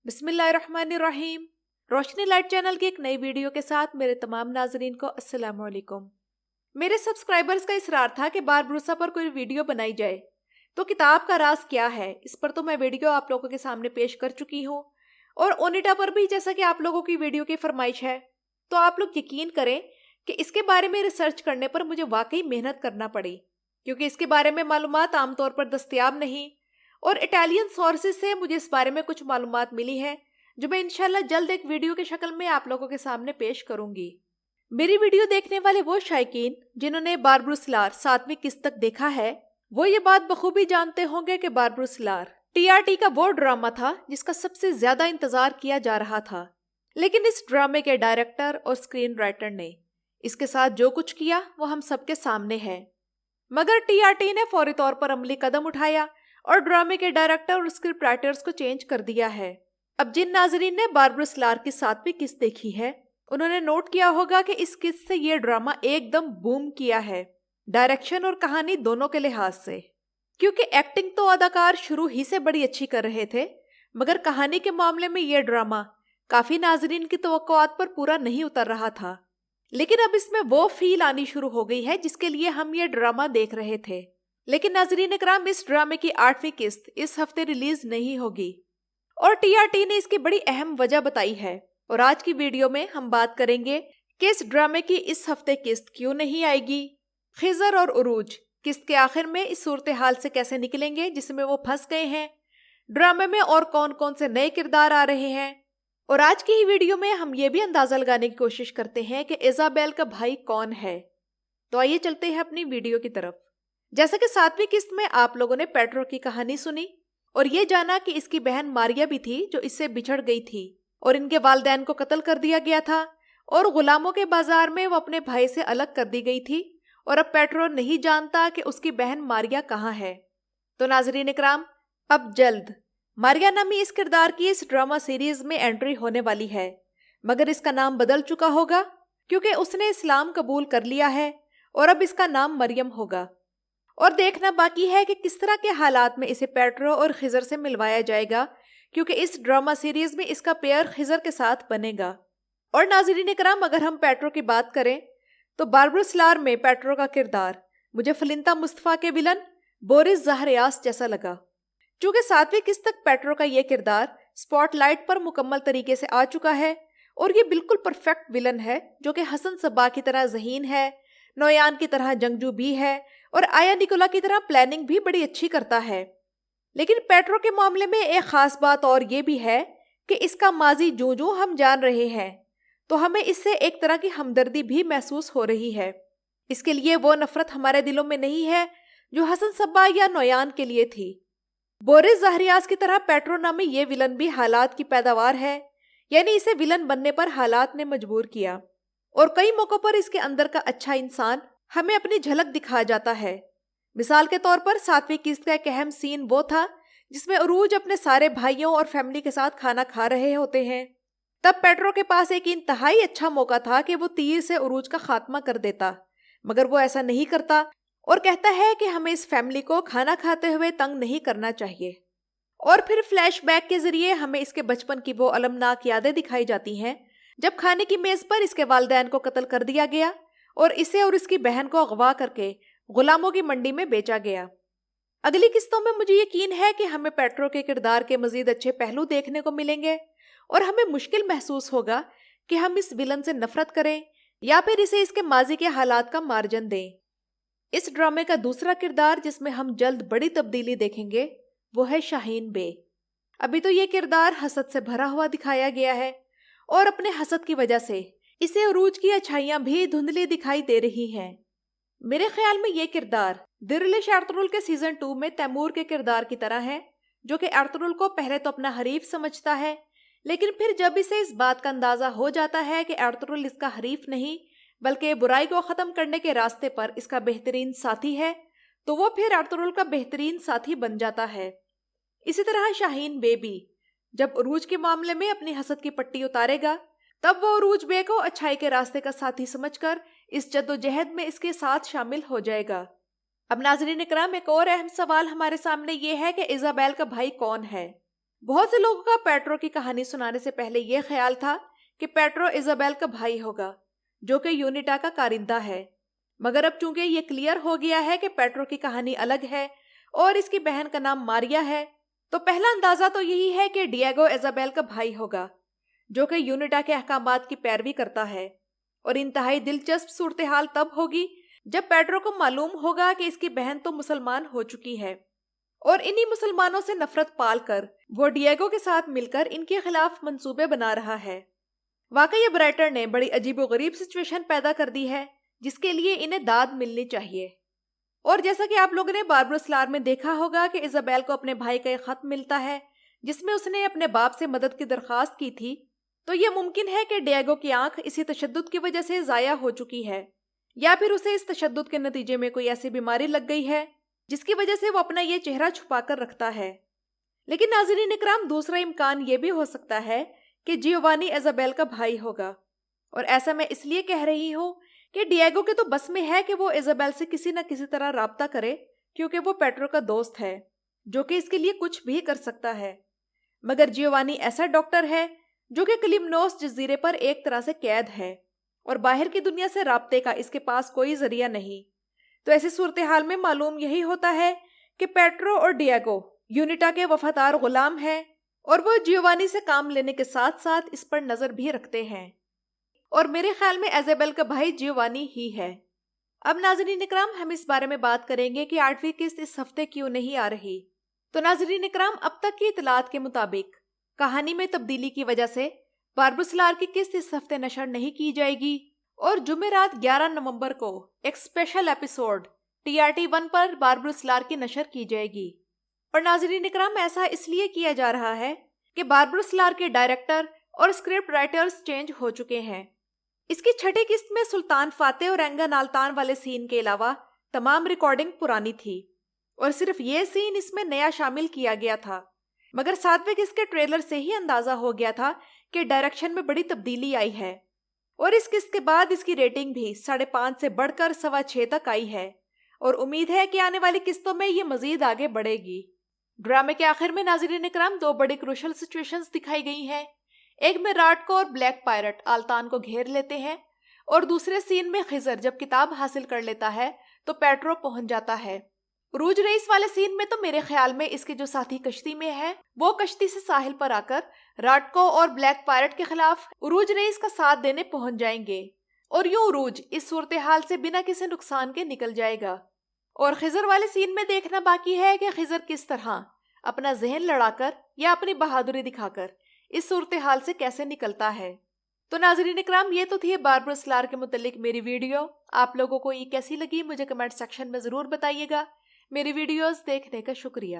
बिस्मिल्लाहिर्रहमानिर्रहीम। रोशनी light channel की एक नई वीडियो के साथ मेरे तमाम नाजरीन को अस्सलाम वालेकुम। मेरे सब्सक्राइबर्स का इसरार था कि बारबरूसा पर कोई वीडियो बनाई जाए, तो किताब का राज क्या है, इस पर तो मैं वीडियो आप लोगों के सामने पेश कर चुकी हूँ। और ओनिडा पर भी जैसा कि आप लोगों की वीडियो की फरमाइश है, तो आप लोग यकीन करें कि इसके बारे में रिसर्च करने पर मुझे वाकई मेहनत करना पड़ी, क्योंकि इसके बारे में मालूमात आमतौर पर दस्तयाब नहीं। और इटालियन सोर्सेज से मुझे इस बारे में कुछ मालूमात मिली है, जो मैं इंशाल्लाह जल्द एक वीडियो की शक्ल में आप लोगों के सामने पेश करूंगी। मेरी वीडियो देखने वाले वो शायकीन जिन्होंने बारबरूस लार 7वीं किस्त तक देखा है, वो ये बात बखूबी जानते होंगे कि बारबरूस लार टीआरटी का वो ड्रामा था जिसका सबसे ज्यादा इंतजार किया जा रहा था। लेकिन इस ड्रामे के डायरेक्टर और स्क्रीन राइटर ने इसके साथ जो कुछ किया वो हम सबके सामने है। मगर टीआरटी ने फौरी तौर पर अमली कदम उठाया और ड्रामे के डायरेक्टर और स्क्रिप्ट राइटर्स को चेंज कर दिया है। अब जिन नाजरीन ने बारबरूस लार की 7वीं किस्त देखी है, उन्होंने नोट किया होगा कि इस किस्त से ये ड्रामा एकदम बूम किया है, डायरेक्शन और कहानी दोनों के लिहाज से। क्योंकि एक्टिंग तो अदाकार शुरू ही से बड़ी अच्छी कर रहे थे, मगर कहानी के मामले में ये ड्रामा काफी नाजरीन की तवक्कुआत पर पूरा नहीं उतर रहा था। लेकिन अब इसमें वो फील आनी शुरू हो गई है जिसके लिए हम ये ड्रामा देख रहे थे। लेकिन नाजरीन इकराम, इस ड्रामे की 8वीं किस्त इस हफ्ते रिलीज नहीं होगी और टीआरटी ने इसकी बड़ी अहम वजह बताई है। और आज की वीडियो में हम बात करेंगे कि इस ड्रामे की इस हफ्ते किस्त क्यों नहीं आएगी, खिजर और उरूज किस्त के आखिर में इस सूरत हाल से कैसे निकलेंगे जिसमें वो फंस गए हैं, ड्रामे में और कौन कौन से नए किरदार आ रहे हैं। और आज की ही वीडियो में हम ये भी अंदाजा लगाने की कोशिश करते हैं कि इजाबेल का भाई कौन है। तो आइए चलते हैं अपनी वीडियो की तरफ। जैसा कि 7वीं किस्त में आप लोगों ने पेट्रो की कहानी सुनी और ये जाना कि इसकी बहन मारिया भी थी जो इससे बिछड़ गई थी और इनके वालिदैन को कत्ल कर दिया गया था और गुलामों के बाजार में वो अपने भाई से अलग कर दी गई थी। और अब पेट्रो नहीं जानता कि उसकी बहन मारिया कहाँ है। तो नाजरीन इकराम, अब जल्द मारिया नामी इस किरदार की इस ड्रामा सीरीज में एंट्री होने वाली है, मगर इसका नाम बदल चुका होगा क्योंकि उसने इस्लाम कबूल कर लिया है और अब इसका नाम मरियम होगा। और देखना बाकी है कि किस तरह के हालात में इसे पेट्रो और खिजर से मिलवाया जाएगा, क्योंकि इस ड्रामा सीरीज में इसका पेयर खिजर के साथ बनेगा। और नाज़रीन इकराम, अगर हम पेट्रो की बात करें तो बारबरूस लार में पेट्रो का किरदार मुझे फलिंता मुस्तफा के विलन बोरिस ज़हरियास जैसा लगा। चूंकि 7वीं किस्त तक पेट्रो का ये किरदार स्पॉटलाइट पर मुकम्मल तरीके से आ चुका है और ये बिल्कुल परफेक्ट विलन है, जो कि हसन सबा की तरह ज़हीन है, नोयान की तरह जंगजू भी है और आया निकोला की तरह प्लानिंग भी बड़ी अच्छी करता है। लेकिन पेट्रो के मामले में एक खास बात और ये भी है कि इसका माजी जो हम जान रहे हैं, तो हमें इससे एक तरह की हमदर्दी भी महसूस हो रही है। इसके लिए वो नफरत हमारे दिलों में नहीं है जो हसन सब्बा या नोयान के लिए थी। बोरिस ज़हरियास की तरह पेट्रो नामी ये विलन भी हालात की पैदावार है, यानी इसे विलन बनने पर हालात ने मजबूर किया और कई मौकों पर इसके अंदर का अच्छा इंसान हमें अपनी झलक दिखा जाता है। मिसाल के तौर पर 7वीं किस्त का एक अहम सीन वो था जिसमें उरूज अपने सारे भाइयों और फैमिली के साथ खाना खा रहे होते हैं। तब पेट्रो के पास एक इंतहाई अच्छा मौका था कि वो तीर से उरूज का खात्मा कर देता, मगर वो ऐसा नहीं करता और कहता है कि हमें इस फैमिली को खाना खाते हुए तंग नहीं करना चाहिए। और फिर फ्लैशबैक के जरिए हमें इसके बचपन की वो अलमनाक यादें दिखाई जाती हैं जब खाने की मेज पर इसके वालिदैन को कत्ल कर दिया गया और इसे और इसकी बहन को अगवा करके गुलामों की मंडी में बेचा गया। अगली किस्तों में मुझे यकीन है कि हमें पेट्रो के किरदार के मजीद अच्छे पहलू देखने को मिलेंगे और हमें मुश्किल महसूस होगा कि हम इस विलन से नफरत करें या फिर इसे इसके माजी के हालात का मार्जन दें। इस ड्रामे का दूसरा किरदार जिसमें हम जल्द बड़ी तब्दीली देखेंगे वो है शाहीन बे। अभी तो ये किरदार हसद से भरा हुआ दिखाया गया है और अपने हसद की वजह से इसे उरूज की अच्छाइयां भी धुंधली दिखाई दे रही हैं। मेरे ख्याल में ये किरदार दिरलिश अर्तुगरुल के सीजन 2 में तैमूर के किरदार की तरह है, जो कि अर्तुगरुल को पहले तो अपना हरीफ समझता है, लेकिन फिर जब इसे इस बात का अंदाजा हो जाता है कि अर्तुगरुल इसका हरीफ नहीं बल्कि बुराई को खत्म करने के रास्ते पर इसका बेहतरीन साथी है, तो वो फिर अर्तुगरुल का बेहतरीन साथी बन जाता है। इसी तरह शाहीन बे भी जब उरूज के मामले में अपनी हसद की पट्टी उतारेगा, तब वो उरूज बे को अच्छाई के रास्ते का साथी समझकर इस जद्दोजहद में इसके साथ शामिल हो जाएगा। अब नाज़रीन इकराम, एक और अहम सवाल हमारे सामने ये है कि इजाबेल का भाई कौन है। بہت سے لوگوں کا پیٹرو کی کہانی سنانے سے پہلے یہ خیال تھا کہ پیٹرو ایزابیل کا بھائی ہوگا جو کہ یونیٹا کا کارندہ ہے، مگر اب چونکہ یہ کلیئر ہو گیا ہے کہ پیٹرو کی کہانی الگ ہے اور اس کی بہن کا نام ماریا ہے، تو پہلا اندازہ تو یہی ہے کہ ڈیگو ایزابیل کا بھائی ہوگا جو کہ یونیٹا کے احکامات کی پیروی کرتا ہے۔ اور انتہائی دلچسپ صورتحال تب ہوگی جب پیٹرو کو معلوم ہوگا کہ اس کی بہن تو مسلمان ہو چکی ہے، اور انہی مسلمانوں سے نفرت پال کر وہ ڈیگو کے ساتھ مل کر ان کے خلاف منصوبے بنا رہا ہے۔ واقعی اب رائٹر نے بڑی عجیب و غریب سچویشن پیدا کر دی ہے جس کے لیے انہیں داد ملنی چاہیے۔ اور جیسا کہ آپ لوگوں نے باربروس لار میں دیکھا ہوگا کہ ایزابیل کو اپنے بھائی کا ایک خط ملتا ہے جس میں اس نے اپنے باپ سے مدد کی درخواست کی تھی، تو یہ ممکن ہے کہ ڈیگو کی آنکھ اسی تشدد کی وجہ سے ضائع ہو چکی ہے، یا پھر اسے اس تشدد کے نتیجے میں کوئی ایسی بیماری لگ گئی ہے جس کی وجہ سے وہ اپنا یہ چہرہ چھپا کر رکھتا ہے۔ لیکن ناظرین اکرام، دوسرا امکان یہ بھی ہو سکتا ہے کہ جیوانی ایزابیل کا بھائی ہوگا، اور ایسا میں اس لیے کہہ رہی ہوں کہ ڈیگو کے تو بس میں ہے کہ وہ ایزابیل سے کسی نہ کسی طرح رابطہ کرے، کیونکہ وہ پیٹرو کا دوست ہے جو کہ اس کے لیے کچھ بھی کر سکتا ہے۔ مگر جیوانی ایسا ڈاکٹر ہے جو کہ کلیمنوس جزیرے پر ایک طرح سے قید ہے اور باہر کی دنیا سے رابطے کا اس کے پاس کوئی ذریعہ نہیں، تو ایسی صورتحال میں معلوم یہی ہوتا ہے کہ پیٹرو اور ڈیگو یونیٹا کے وفادار غلام ہیں، اور وہ جیوانی سے کام لینے کے ساتھ ساتھ اس پر نظر بھی رکھتے ہیں، اور میرے خیال میں ایزابیل کا بھائی جیوانی ہی ہے۔ اب ناظرین اکرام، ہم اس بارے میں بات کریں گے کہ 8ویں قسط اس ہفتے کیوں نہیں آ رہی۔ تو ناظرین اکرام، اب تک کی اطلاعات کے مطابق کہانی میں تبدیلی کی وجہ سے باربروس لار کی قسط اس ہفتے نشر نہیں کی جائے گی، اور جمعرات 11 نومبر کو ایک اسپیشل ایپیسوڈ TRT1 پر باربروس لار کی نشر کی جائے گی۔ اور ناظرین اکرام، ایسا اس لیے کیا جا رہا ہے کہ باربروس لار کے ڈائریکٹر اور اسکرپٹ رائٹرز چینج ہو چکے ہیں۔ اس کی چھٹی قسط میں سلطان فاتح اور اینگا نالتان والے سین کے علاوہ تمام ریکارڈنگ پرانی تھی، اور صرف یہ سین اس میں نیا شامل کیا گیا تھا، مگر 7ویں قسط کے ٹریلر سے ہی اندازہ ہو گیا تھا کہ ڈائریکشن میں بڑی تبدیلی آئی ہے، اور اس قسط کے بعد اس کی ریٹنگ بھی 5.5 سے بڑھ کر 6.25 تک آئی ہے، اور امید ہے کہ آنے والی قسطوں میں یہ مزید آگے بڑھے گی۔ ڈرامے کے آخر میں ناظرین اکرام 2 بڑی کروشل سچویشنز دکھائی گئی ہیں۔ ایک میں راٹکو اور بلیک پائرٹ آلتان کو گھیر لیتے ہیں، اور دوسرے سین میں خضر جب کتاب حاصل کر لیتا ہے تو پیٹرو پہنچ جاتا ہے۔ عروج رئیس والے سین میں تو میرے خیال میں اس کے جو ساتھی کشتی میں ہے وہ کشتی سے ساحل پر آ کر راٹکو اور بلیک پائرٹ کے خلاف عروج رئیس کا ساتھ دینے پہنچ جائیں گے، اور یوں عروج اس صورتحال سے بنا کسی نقصان کے نکل جائے گا۔ اور خضر والے سین میں دیکھنا باقی ہے کہ خضر کس طرح اپنا ذہن لڑا کر یا اپنی بہادری دکھا کر اس صورتحال سے کیسے نکلتا ہے۔ تو ناظرین اکرام، یہ تو تھی باربروس لار کے متعلق میری ویڈیو۔ آپ لوگوں کو یہ کیسی لگی مجھے کمنٹ سیکشن میں ضرور بتائیے گا۔ میری ویڈیوز دیکھنے کا شکریہ۔